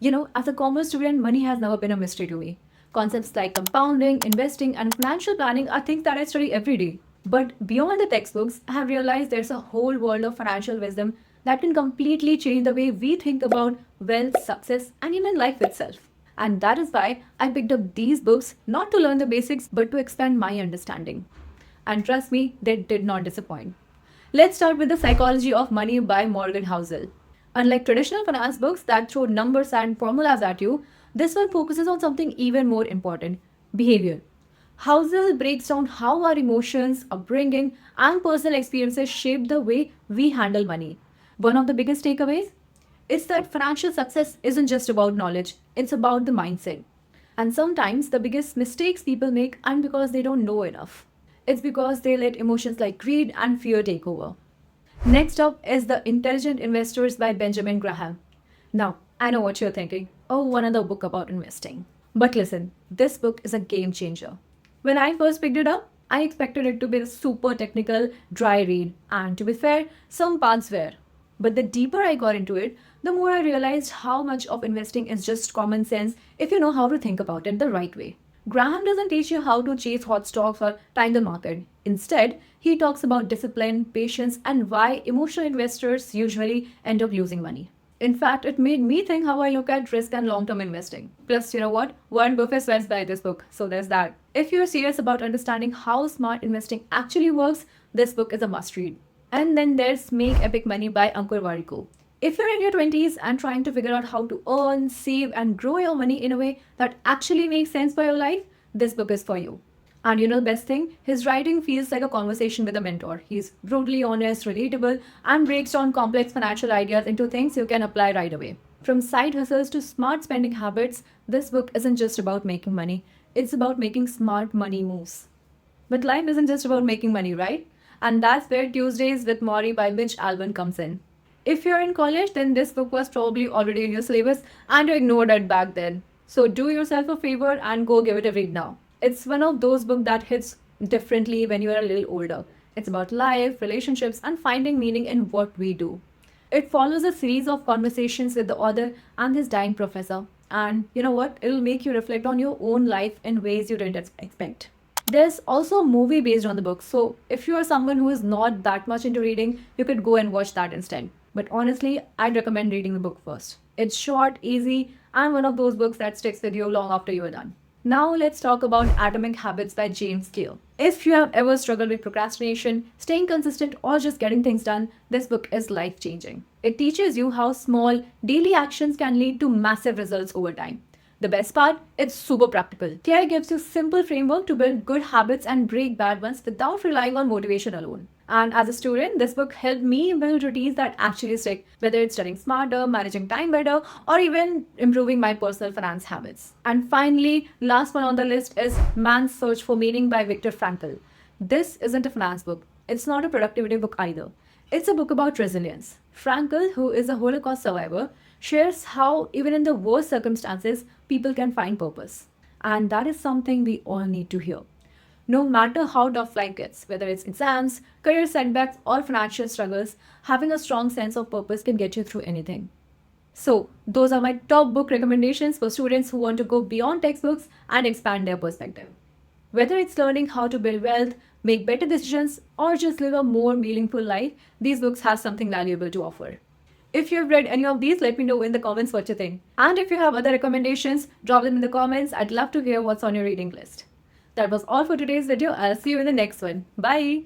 As a commerce student, money has never been a mystery to me. Concepts like compounding, investing, and financial planning are things that I study every day. But beyond the textbooks, I have realized there's a whole world of financial wisdom that can completely change the way we think about wealth, success, and even life itself. And that is why I picked up these books not to learn the basics but to expand my understanding. And trust me, they did not disappoint. Let's start with The Psychology of Money by Morgan Housel. Unlike traditional finance books that throw numbers and formulas at you, this one focuses on something even more important: behavior. Housel breaks down how our emotions, upbringing, and personal experiences shape the way we handle money. One of the biggest takeaways is that financial success isn't just about knowledge, it's about the mindset. And sometimes the biggest mistakes people make aren't because they don't know enough. It's because they let emotions like greed and fear take over. Next up is The Intelligent Investors by Benjamin Graham. Now, I know what you're thinking. Oh, another book about investing. But listen, this book is a game changer. When I first picked it up, I expected it to be a super technical, dry read, and to be fair, some parts were. But the deeper I got into it, the more I realized how much of investing is just common sense if you know how to think about it the right way. Graham doesn't teach you how to chase hot stocks or time the market. Instead, he talks about discipline, patience, and why emotional investors usually end up losing money. In fact, it made me think how I look at risk and long term investing. Plus, you know what? Warren Buffett swears by this book, so there's that. If you're serious about understanding how smart investing actually works, this book is a must read. And then there's Make Epic Money by Ankur Warikoo. If you're in your 20s and trying to figure out how to earn, save, and grow your money in a way that actually makes sense for your life, this book is for you. And you know the best thing? His writing feels like a conversation with a mentor. He's brutally honest, relatable, and breaks down complex financial ideas into things you can apply right away. From side hustles to smart spending habits, this book isn't just about making money, it's about making smart money moves. But life isn't just about making money, right? And that's where Tuesdays with Maury by Mitch Albon comes in. If you're in college, then this book was probably already in your syllabus and you ignored it back then. So do yourself a favor and go give it a read now. It's one of those books that hits differently when you're a little older. It's about life, relationships, and finding meaning in what we do. It follows a series of conversations with the author and his dying professor. And you know what? It'll make you reflect on your own life in ways you didn't expect. There's also a movie based on the book, so if you are someone who is not that much into reading, you could go and watch that instead. But honestly, I'd recommend reading the book first. It's short, easy, and one of those books that sticks with you long after you are done. Now let's talk about Atomic Habits by James Clear. If you have ever struggled with procrastination, staying consistent, or just getting things done, this book is life changing. It teaches you how small, daily actions can lead to massive results over time. The best part, it's super practical. Care gives you simple framework to build good habits and break bad ones without relying on motivation alone. And as a student, this book helped me build routines that actually stick, whether it's studying smarter, managing time better, or even improving my personal finance habits. And finally, last one on the list is Man's Search for Meaning by Viktor Frankl. This isn't a finance book. It's not a productivity book either. It's a book about resilience. Frankl, who is a Holocaust survivor, shares how, even in the worst circumstances, people can find purpose. And that is something we all need to hear. No matter how tough life gets, whether it's exams, career setbacks, or financial struggles, having a strong sense of purpose can get you through anything. So, those are my top book recommendations for students who want to go beyond textbooks and expand their perspective. Whether it's learning how to build wealth, make better decisions, or just live a more meaningful life, these books have something valuable to offer. If you've read any of these, let me know in the comments what you think. And if you have other recommendations, drop them in the comments. I'd love to hear what's on your reading list. That was all for today's video. I'll see you in the next one. Bye!